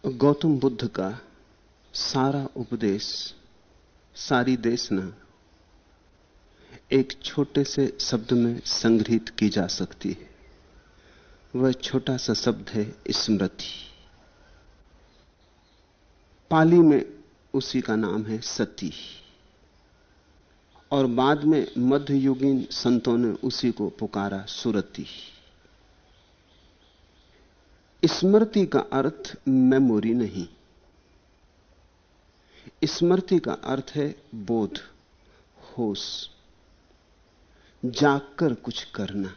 गौतम बुद्ध का सारा उपदेश, सारी देशना एक छोटे से शब्द में संग्रहित की जा सकती है। वह छोटा सा शब्द है स्मृति। पाली में उसी का नाम है सती, और बाद में मध्ययुगीन संतों ने उसी को पुकारा सुरति। स्मृति का अर्थ मेमोरी नहीं, स्मृति का अर्थ है बोध, होश, जागकर कुछ करना,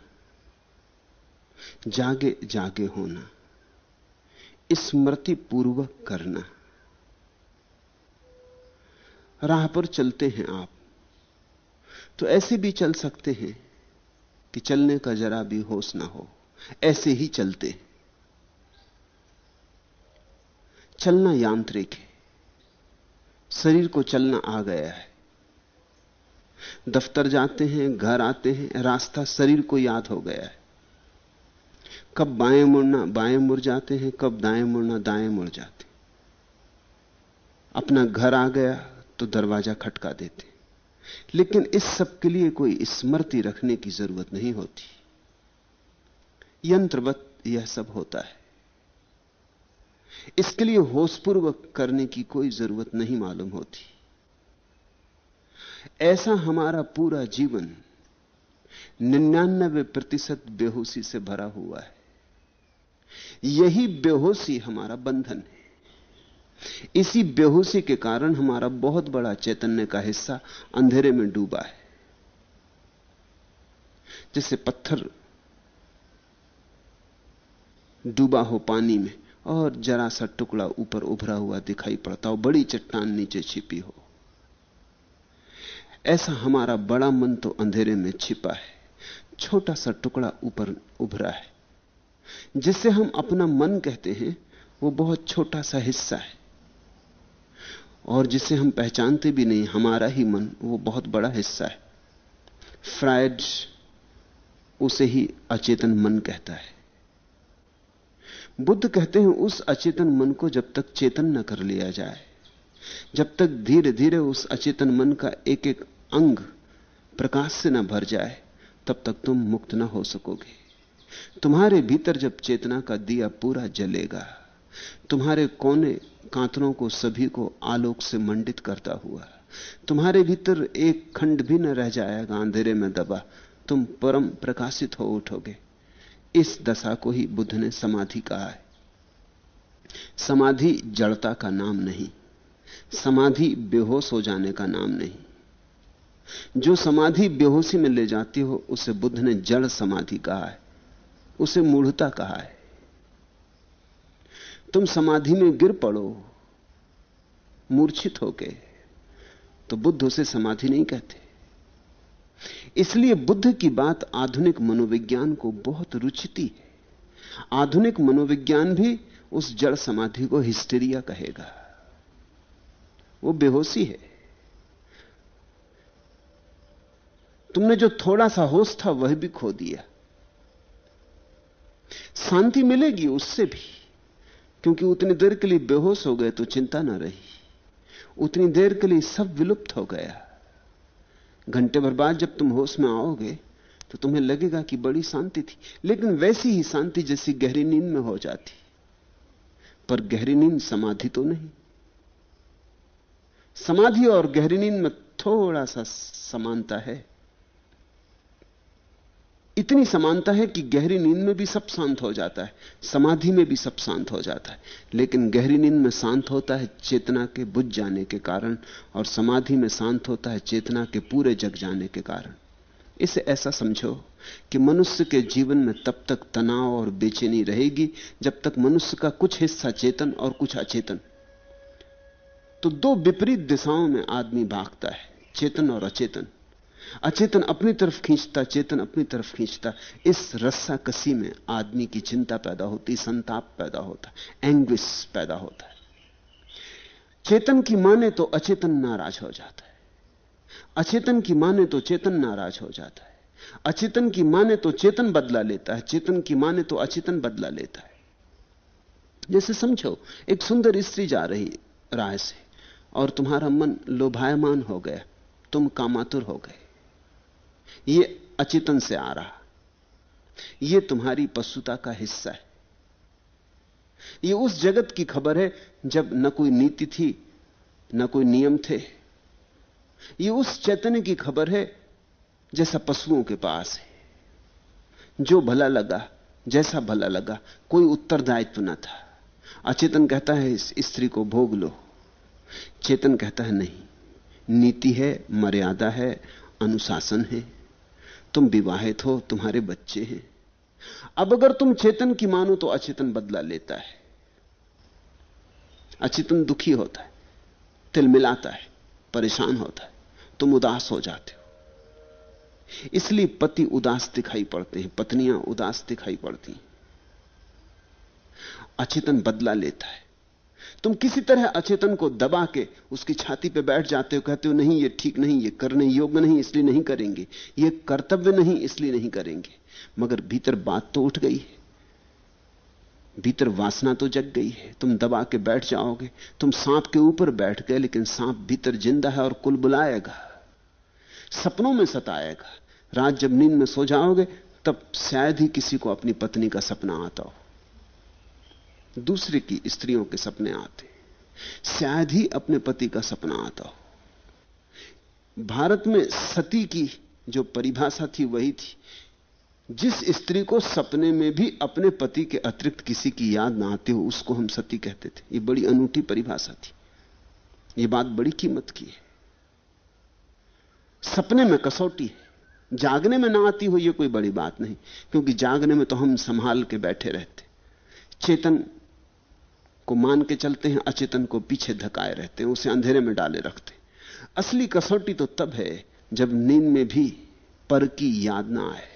जागे जागे होना, स्मृति पूर्वक करना। राह पर चलते हैं आप तो ऐसे भी चल सकते हैं कि चलने का जरा भी होश ना हो, ऐसे ही चलते। चलना यांत्रिक है, शरीर को चलना आ गया है। दफ्तर जाते हैं, घर आते हैं, रास्ता शरीर को याद हो गया है। कब बाएं मुड़ना बाएं मुड़ जाते हैं, कब दाएं मुड़ना दाएं मुड़ जाते। अपना घर आ गया तो दरवाजा खटका देते। लेकिन इस सब के लिए कोई स्मृति रखने की जरूरत नहीं होती। यंत्रवत यह सब होता है। इसके लिए होशपूर्वक करने की कोई जरूरत नहीं मालूम होती। ऐसा हमारा पूरा जीवन 99% बेहोशी से भरा हुआ है। यही बेहोशी हमारा बंधन है। इसी बेहोशी के कारण हमारा बहुत बड़ा चैतन्य का हिस्सा अंधेरे में डूबा है। जैसे पत्थर डूबा हो पानी में और जरा सा टुकड़ा ऊपर उभरा हुआ दिखाई पड़ता हो, बड़ी चट्टान नीचे छिपी हो। ऐसा हमारा बड़ा मन तो अंधेरे में छिपा है, छोटा सा टुकड़ा ऊपर उभरा है। जिसे हम अपना मन कहते हैं वो बहुत छोटा सा हिस्सा है, और जिसे हम पहचानते भी नहीं, हमारा ही मन, वो बहुत बड़ा हिस्सा है। फ्रायड उसे ही अचेतन मन कहता है। बुद्ध कहते हैं उस अचेतन मन को जब तक चेतन न कर लिया जाए, जब तक धीरे धीरे उस अचेतन मन का एक एक अंग प्रकाश से न भर जाए, तब तक तुम मुक्त न हो सकोगे। तुम्हारे भीतर जब चेतना का दिया पूरा जलेगा, तुम्हारे कोने कांतरों को सभी को आलोक से मंडित करता हुआ, तुम्हारे भीतर एक खंड भी न रह जाएगा अंधेरे में दबा, तुम परम प्रकाशित हो उठोगे। इस दशा को ही बुद्ध ने समाधि कहा है। समाधि जड़ता का नाम नहीं, समाधि बेहोश हो जाने का नाम नहीं। जो समाधि बेहोशी में ले जाती हो उसे बुद्ध ने जड़ समाधि कहा है, उसे मूढ़ता कहा है। तुम समाधि में गिर पड़ो मूर्छित होके, तो बुद्ध उसे समाधि नहीं कहते। इसलिए बुद्ध की बात आधुनिक मनोविज्ञान को बहुत रुचती है। आधुनिक मनोविज्ञान भी उस जड़ समाधि को हिस्टेरिया कहेगा। वो बेहोशी है। तुमने जो थोड़ा सा होश था वह भी खो दिया। शांति मिलेगी उससे भी, क्योंकि उतनी देर के लिए बेहोश हो गए तो चिंता ना रही। उतनी देर के लिए सब विलुप्त हो गया। घंटे भर बाद जब तुम होश में आओगे तो तुम्हें लगेगा कि बड़ी शांति थी, लेकिन वैसी ही शांति जैसी गहरी नींद में हो जाती। पर गहरी नींद समाधि तो नहीं। समाधि और गहरी नींद में थोड़ा सा समानता है। इतनी समानता है कि गहरी नींद में भी सब शांत हो जाता है, समाधि में भी सब शांत हो जाता है। लेकिन गहरी नींद में शांत होता है चेतना के बुझ जाने के कारण, और समाधि में शांत होता है चेतना के पूरे जग जाने के कारण। इसे ऐसा समझो कि मनुष्य के जीवन में तब तक तनाव और बेचैनी रहेगी जब तक मनुष्य का कुछ हिस्सा चेतन और कुछ अचेतन। तो दो विपरीत दिशाओं में आदमी भागता है, चेतन और अचेतन। अचेतन अपनी तरफ खींचता, चेतन अपनी तरफ खींचता। इस रस्सा कसी में आदमी की चिंता पैदा होती, संताप पैदा होता, एंग्विश पैदा होता है। चेतन की माने तो अचेतन नाराज हो जाता है, अचेतन की माने तो चेतन नाराज हो जाता है, अचेतन की माने तो चेतन बदला लेता है, चेतन की माने तो अचेतन बदला लेता है। जैसे समझो, एक सुंदर स्त्री जा रही राह से और तुम्हारा मन लोभायमान हो गया, तुम कामातुर हो गए। ये अचेतन से आ रहा, ये तुम्हारी पशुता का हिस्सा है। ये उस जगत की खबर है जब न कोई नीति थी, न कोई नियम थे। ये उस चैतन्य की खबर है जैसा पशुओं के पास है। जो भला लगा, जैसा भला लगा, कोई उत्तरदायित्व न था। अचेतन कहता है इस स्त्री को भोग लो, चेतन कहता है नहीं, नीति है, मर्यादा है, अनुशासन है, तुम विवाहित हो, तुम्हारे बच्चे हैं। अब अगर तुम चेतन की मानो तो अचेतन बदला लेता है। अचेतन दुखी होता है, तिलमिलाता है, परेशान होता है, तुम उदास हो जाते हो। इसलिए पति उदास दिखाई पड़ते हैं, पत्नियां उदास दिखाई पड़ती हैं। अचेतन बदला लेता है। तुम किसी तरह अचेतन को दबा के उसकी छाती पे बैठ जाते हो, कहते हो नहीं ये ठीक नहीं, ये करने योग्य नहीं, इसलिए नहीं करेंगे, ये कर्तव्य नहीं, इसलिए नहीं करेंगे। मगर भीतर बात तो उठ गई है, भीतर वासना तो जग गई है। तुम दबा के बैठ जाओगे, तुम सांप के ऊपर बैठ गए, लेकिन सांप भीतर जिंदा है और कुल बुलाएगा, सपनों में सताएगा। रात जब नींद में सो जाओगे तब शायद ही किसी को अपनी पत्नी का सपना आता हो, दूसरे की स्त्रियों के सपने आते, शायद ही अपने पति का सपना आता हो। भारत में सती की जो परिभाषा थी वही थी, जिस स्त्री को सपने में भी अपने पति के अतिरिक्त किसी की याद ना आती हो उसको हम सती कहते थे। ये बड़ी अनूठी परिभाषा थी, ये बात बड़ी कीमत की है। सपने में कसौटी है, जागने में ना आती हो ये कोई बड़ी बात नहीं, क्योंकि जागने में तो हम संभाल के बैठे रहते, चेतन को मान के चलते हैं, अचेतन को पीछे धकाए रहते हैं, उसे अंधेरे में डाले रखते। असली कसौटी तो तब है जब नींद में भी पर की याद ना आए।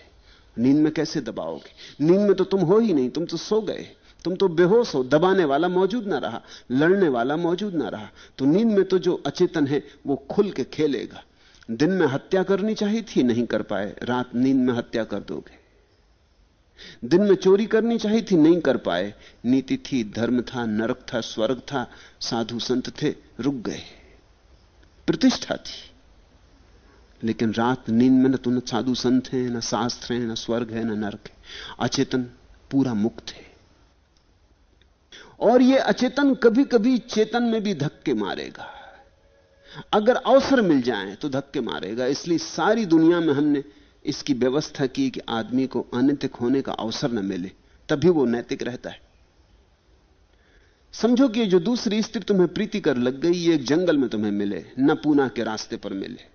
नींद में कैसे दबाओगे? नींद में तो तुम हो ही नहीं, तुम तो सो गए, तुम तो बेहोश हो, दबाने वाला मौजूद ना रहा, लड़ने वाला मौजूद ना रहा। तो नींद में तो जो अचेतन है वो खुल के खेलेगा। दिन में हत्या करनी चाहिए थी, नहीं कर पाए, रात नींद में हत्या कर दोगे। दिन में चोरी करनी चाहिए थी, नहीं कर पाए, नीति थी, धर्म था, नरक था, स्वर्ग था, साधु संत थे, रुक गए, प्रतिष्ठा थी। लेकिन रात नींद में न तो न साधु संत हैं, न शास्त्र हैं, न स्वर्ग है, न नरक है। अचेतन पूरा मुक्त है। और यह अचेतन कभी कभी चेतन में भी धक्के मारेगा। अगर अवसर मिल जाए तो धक्के मारेगा। इसलिए सारी दुनिया में हमने इसकी व्यवस्था की कि आदमी को अनैतिक होने का अवसर न मिले, तभी वो नैतिक रहता है। समझो कि जो दूसरी स्त्री तुम्हें प्रीति कर लग गई, ये एक जंगल में तुम्हें मिले, न पूना के रास्ते पर मिले,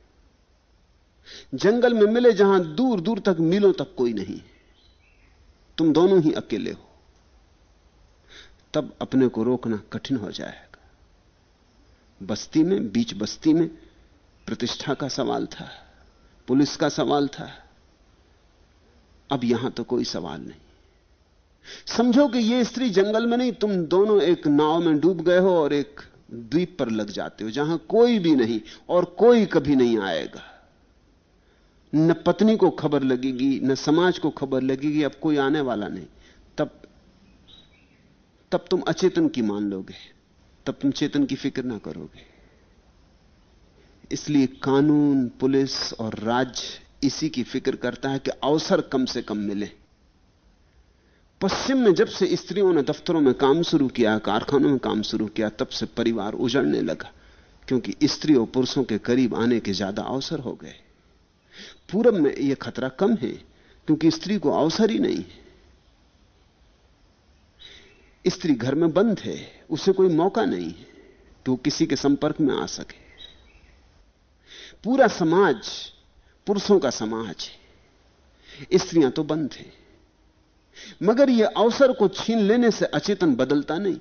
जंगल में मिले जहां दूर दूर तक, मीलों तक कोई नहीं, तुम दोनों ही अकेले हो, तब अपने को रोकना कठिन हो जाएगा। बस्ती में, बीच बस्ती में प्रतिष्ठा का सवाल था, पुलिस का सवाल था, अब यहां तो कोई सवाल नहीं। समझो कि यह स्त्री जंगल में नहीं, तुम दोनों एक नाव में डूब गए हो और एक द्वीप पर लग जाते हो जहां कोई भी नहीं और कोई कभी नहीं आएगा। न पत्नी को खबर लगेगी, न समाज को खबर लगेगी, अब कोई आने वाला नहीं। तब तुम अचेतन की मान लोगे, तब तुम चेतन की फिक्र ना करोगे। इसलिए कानून, पुलिस और राज्य इसी की फिक्र करता है कि अवसर कम से कम मिले। पश्चिम में जब से स्त्रियों ने दफ्तरों में काम शुरू किया, कारखानों में काम शुरू किया, तब से परिवार उजड़ने लगा, क्योंकि स्त्री और पुरुषों के करीब आने के ज्यादा अवसर हो गए। पूरब में यह खतरा कम है, क्योंकि स्त्री को अवसर ही नहीं है। स्त्री घर में बंद है, उसे कोई मौका नहीं है कि वो किसी के संपर्क में आ सके। पूरा समाज पुरुषों का समाज है, स्त्रियां तो बंद हैं। मगर यह अवसर को छीन लेने से अचेतन बदलता नहीं,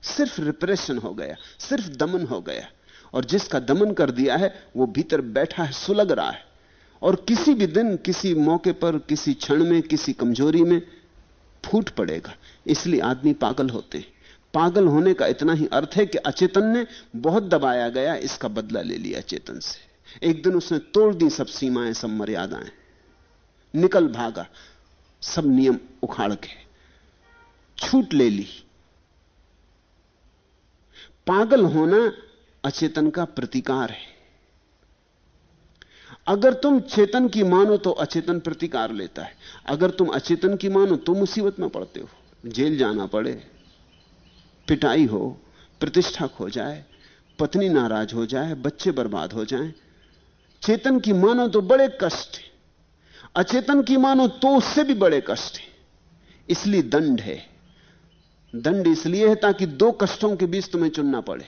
सिर्फ रिप्रेशन हो गया, सिर्फ दमन हो गया। और जिसका दमन कर दिया है वो भीतर बैठा है, सुलग रहा है, और किसी भी दिन, किसी मौके पर, किसी क्षण में, किसी कमजोरी में फूट पड़ेगा। इसलिए आदमी पागल होते हैं। पागल होने का इतना ही अर्थ है कि अचेतन ने बहुत दबाया गया, इसका बदला ले लिया चेतन से। एक दिन उसने तोड़ दी सब सीमाएं, सब मर्यादाएं, निकल भागा, सब नियम उखाड़ के छूट ले ली। पागल होना अचेतन का प्रतिकार है। अगर तुम चेतन की मानो तो अचेतन प्रतिकार लेता है, अगर तुम अचेतन की मानो तो मुसीबत में पड़ते हो, जेल जाना पड़े, पिटाई हो, प्रतिष्ठा खो जाए, पत्नी नाराज हो जाए, बच्चे बर्बाद हो जाएं। चेतन की मानो तो बड़े कष्ट है, अचेतन की मानो तो उससे भी बड़े कष्ट है। इसलिए दंड है। दंड इसलिए है ताकि दो कष्टों के बीच तुम्हें चुनना पड़े।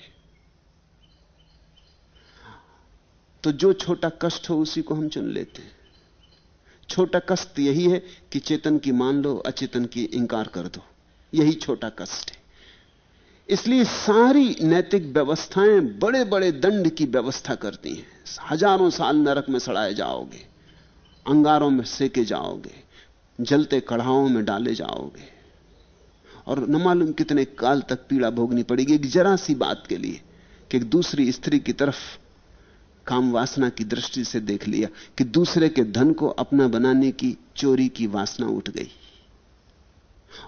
तो जो छोटा कष्ट हो उसी को हम चुन लेते हैं। छोटा कष्ट यही है कि चेतन की मान लो, अचेतन की इंकार कर दो, यही छोटा कष्ट है। इसलिए सारी नैतिक व्यवस्थाएं बड़े बड़े दंड की व्यवस्था करती हैं। हजारों साल नरक में सड़ाए जाओगे, अंगारों में सेके जाओगे, जलते कढ़ाओं में डाले जाओगे, और न मालूम कितने काल तक पीड़ा भोगनी पड़ेगी एक जरा सी बात के लिए कि एक दूसरी स्त्री की तरफ काम वासना की दृष्टि से देख लिया, कि दूसरे के धन को अपना बनाने की चोरी की वासना उठ गई।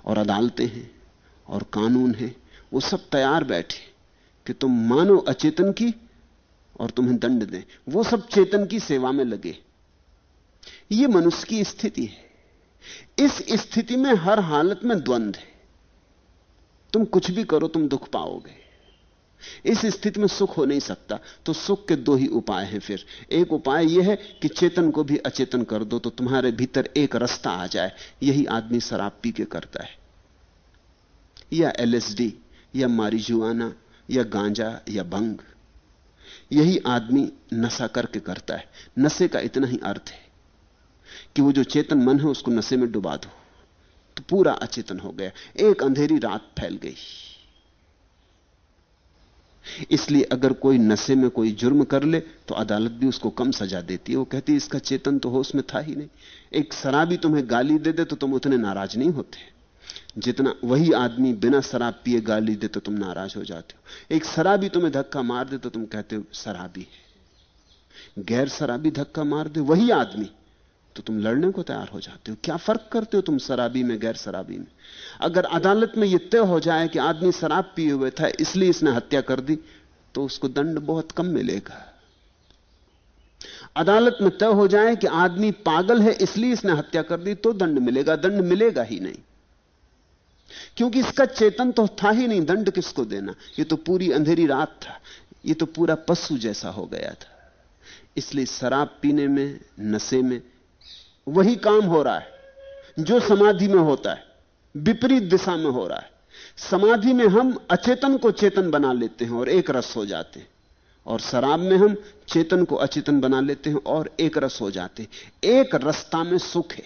और अदालतें हैं और कानून है, वो सब तैयार बैठे कि तुम मानो अचेतन की और तुम्हें दंड दें। वो सब चेतन की सेवा में लगे। ये मनुष्य की स्थिति है। इस स्थिति में हर हालत में द्वंद्व है। तुम कुछ भी करो तुम दुख पाओगे। इस स्थिति में सुख हो नहीं सकता। तो सुख के दो ही उपाय हैं। फिर एक उपाय यह है कि चेतन को भी अचेतन कर दो, तो तुम्हारे भीतर एक रास्ता आ जाए। यही आदमी शराब पी के करता है, या एलएसडी, या मारिजुआना, या गांजा, या भंग। यही आदमी नशा करके करता है। नशे का इतना ही अर्थ है कि वो जो चेतन मन है उसको नशे में डुबा दो, तो पूरा अचेतन हो गया। एक अंधेरी रात फैल गई। इसलिए अगर कोई नशे में कोई जुर्म कर ले तो अदालत भी उसको कम सजा देती है। वो कहती है इसका चेतन तो होश में था ही नहीं। एक शराबी तुम्हें गाली दे दे तो तुम उतने नाराज नहीं होते जितना वही आदमी बिना शराब पिए गाली दे तो तुम नाराज हो जाते हो। एक शराबी तुम्हें धक्का मार दे तो तुम कहते हो शराबी है। गैर शराबी धक्का मार दे वही आदमी तो तुम लड़ने को तैयार हो जाते हो। क्या फर्क करते हो तुम शराबी में गैर शराबी में? अगर अदालत में यह तय हो जाए कि आदमी शराब पिए हुए था इसलिए इसने हत्या कर दी, तो उसको दंड बहुत कम मिलेगा। अदालत में तय हो जाए कि आदमी पागल है इसलिए इसने हत्या कर दी, तो दंड मिलेगा। दंड मिलेगा ही नहीं, क्योंकि इसका चेतन तो था ही नहीं। दंड किसको देना? ये तो पूरी अंधेरी रात था, ये तो पूरा पशु जैसा हो गया था। इसलिए शराब पीने में, नशे में वही काम हो रहा है जो समाधि में होता है, विपरीत दिशा में हो रहा है। समाधि में हम अचेतन को चेतन बना लेते हैं और एक रस हो जाते हैं, और शराब में हम चेतन को अचेतन बना लेते हैं और एक रस हो जाते हैं। एक रास्ता में सुख है,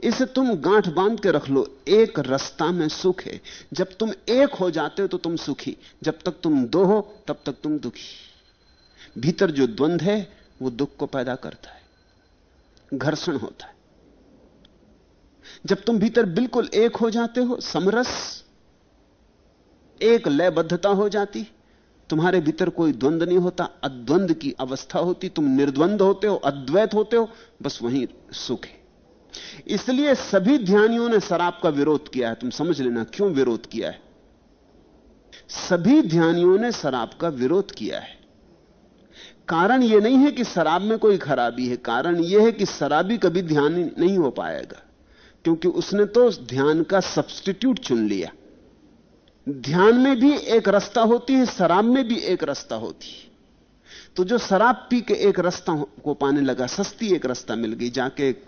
इसे तुम गांठ बांध के रख लो। एक रास्ता में सुख है। जब तुम एक हो जाते हो तो तुम सुखी, जब तक तुम दो हो तब तक तुम दुखी। भीतर जो द्वंद्व है वो दुख को पैदा करता है, घर्षण होता है। जब तुम भीतर बिल्कुल एक हो जाते हो, समरस, एक लयबद्धता हो जाती, तुम्हारे भीतर कोई द्वंद्व नहीं होता, अद्वंद की अवस्था होती, तुम निर्द्वंद होते हो, अद्वैत होते हो, बस वहीं सुख है। इसलिए सभी ध्यानियों ने शराब का विरोध किया है। तुम समझ लेना क्यों विरोध किया है। सभी ध्यानियों ने शराब का विरोध किया है। कारण यह नहीं है कि शराब में कोई खराबी है, कारण यह है कि शराबी कभी ध्यान नहीं हो पाएगा, क्योंकि उसने तो ध्यान का सब्स्टिट्यूट चुन लिया। ध्यान में भी एक रास्ता होती है, शराब में भी एक रास्ता होती है। तो जो शराब पी के एक रास्ता को पाने लगा, सस्ती एक रास्ता मिल गई, जाके एक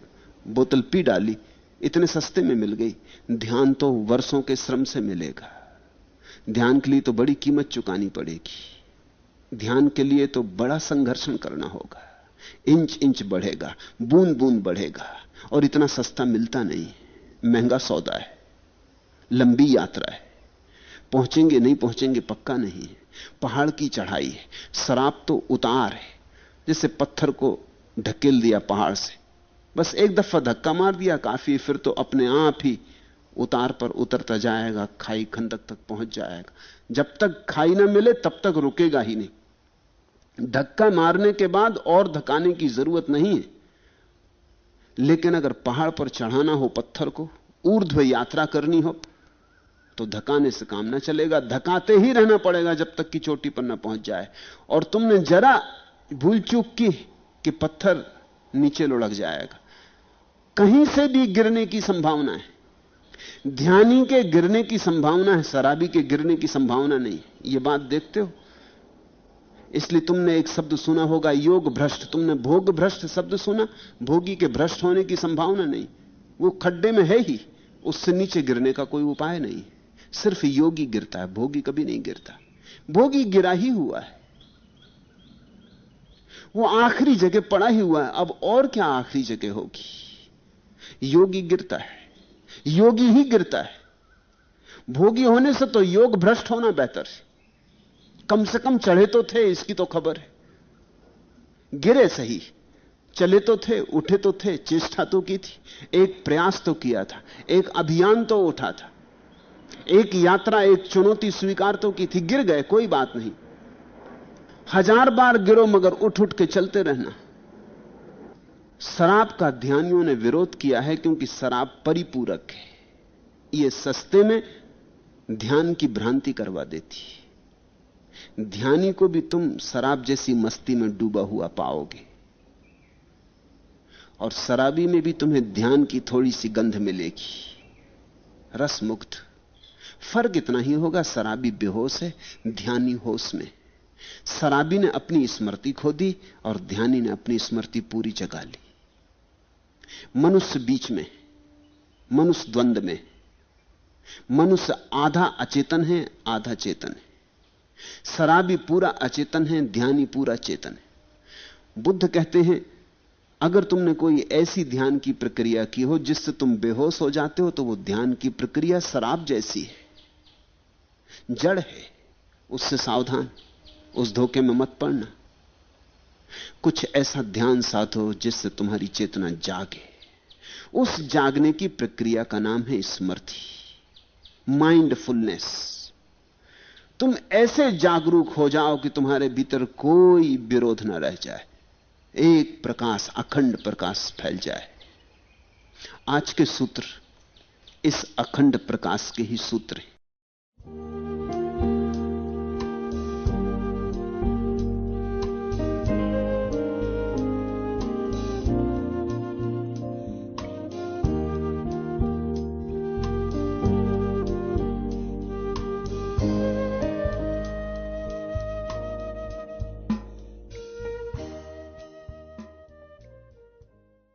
बोतल पी डाली, इतने सस्ते में मिल गई। ध्यान तो वर्षों के श्रम से मिलेगा। ध्यान के लिए तो बड़ी कीमत चुकानी पड़ेगी। ध्यान के लिए तो बड़ा संघर्षण करना होगा। इंच इंच बढ़ेगा, बूंद बूंद बढ़ेगा, और इतना सस्ता मिलता नहीं। महंगा सौदा है, लंबी यात्रा है, पहुंचेंगे नहीं पहुंचेंगे पक्का नहीं है। पहाड़ की चढ़ाई है। शराब तो उतार है, जैसे पत्थर को ढकेल दिया पहाड़ से, बस एक दफा धक्का मार दिया काफी, फिर तो अपने आप ही उतार पर उतरता जाएगा, खाई खंदक तक पहुंच जाएगा। जब तक खाई ना मिले तब तक रुकेगा ही नहीं। धक्का मारने के बाद और धक्काने की जरूरत नहीं है। लेकिन अगर पहाड़ पर चढ़ाना हो पत्थर को, ऊर्ध्व यात्रा करनी हो, तो धकाने से काम ना चलेगा, धकाते ही रहना पड़ेगा जब तक कि चोटी पर ना पहुंच जाए। और तुमने जरा भूल चूक की कि पत्थर नीचे लुढ़क जाएगा। कहीं से भी गिरने की संभावना है, ध्यानी के गिरने की संभावना है, शराबी के गिरने की संभावना नहीं। यह बात देखते हो? इसलिए तुमने एक शब्द सुना होगा, योग भ्रष्ट। तुमने भोग भ्रष्ट शब्द सुना? भोगी के भ्रष्ट होने की संभावना नहीं, वो खड्डे में है ही, उससे नीचे गिरने का कोई उपाय नहीं। सिर्फ योगी गिरता है, भोगी कभी नहीं गिरता। भोगी गिरा ही हुआ है, वो आखिरी जगह पड़ा ही हुआ है, अब और क्या आखिरी जगह होगी। योगी गिरता है, योगी ही गिरता है। भोगी होने से तो योग भ्रष्ट होना बेहतर है। कम से कम चढ़े तो थे, इसकी तो खबर है। गिरे सही, चले तो थे, उठे तो थे, चेष्टा तो की थी, एक प्रयास तो किया था, एक अभियान तो उठा था, एक यात्रा, एक चुनौती स्वीकार तो की थी। गिर गए, कोई बात नहीं, 1000 बार गिरो मगर उठ उठ के चलते रहना। शराब का ध्यानियों ने विरोध किया है क्योंकि शराब परिपूरक है, यह सस्ते में ध्यान की भ्रांति करवा देती है। ध्यानी को भी तुम शराब जैसी मस्ती में डूबा हुआ पाओगे, और शराबी में भी तुम्हें ध्यान की थोड़ी सी गंध मिलेगी, रस मुक्त। फर्क इतना ही होगा, शराबी बेहोश है, ध्यानी होश में। शराबी ने अपनी स्मृति खो दी और ध्यानी ने अपनी स्मृति पूरी जगा ली। मनुष्य बीच में, मनुष्य द्वंद में। मनुष्य आधा अचेतन है, आधा चेतन है। शराबी पूरा अचेतन है, ध्यानी पूरा चेतन है। बुद्ध कहते हैं, अगर तुमने कोई ऐसी ध्यान की प्रक्रिया की हो जिससे तुम बेहोश हो जाते हो, तो वो ध्यान की प्रक्रिया शराब जैसी है, जड़ है, उससे सावधान, उस धोखे में मत पड़ना। कुछ ऐसा ध्यान साधो जिससे तुम्हारी चेतना जागे। उस जागने की प्रक्रिया का नाम है स्मृति, माइंडफुलनेस। तुम ऐसे जागरूक हो जाओ कि तुम्हारे भीतर कोई विरोध न रह जाए, एक प्रकाश, अखंड प्रकाश फैल जाए। आज के सूत्र इस अखंड प्रकाश के ही सूत्र हैं।